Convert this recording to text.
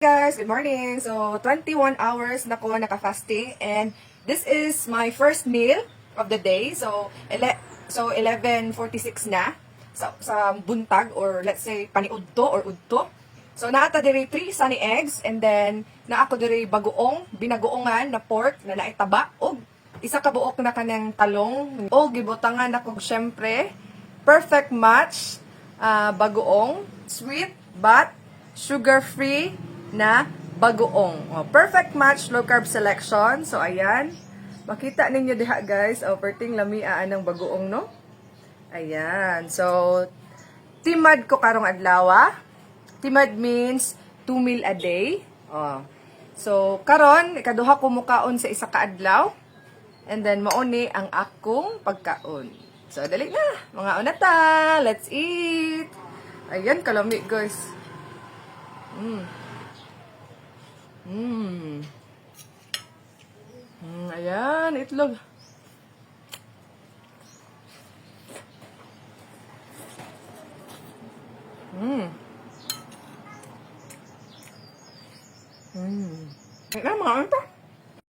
Guys, good morning. So, 21 hours na ko naka-fasting and this is my first meal of the day. So, 11:46 na sa buntag or let's say paniudto or udto. So, naata diri 3 sunny eggs and then naako diri bagoong, binagoongan na pork na naitaba og isa ka buok na kanang talong o gibutangan ako syempre perfect match bagoong, sweet but sugar-free na bagoong. Oh, perfect match, low carb selection. So, ayan. Makita ninyo diha, guys. Oh, perting lamiaan ng bagoong, no? Ayan. So, timad ko karong adlaw. Timad means 2 meal a day. Oh. So, karon ikaduha ko mukaon sa isa ka adlaw. And then, mauni ang akong pagkaon. So, dali na. Mga unata. Let's eat. Ayan, kalami, guys. Ayan, itlog. Ayan, mga ano to?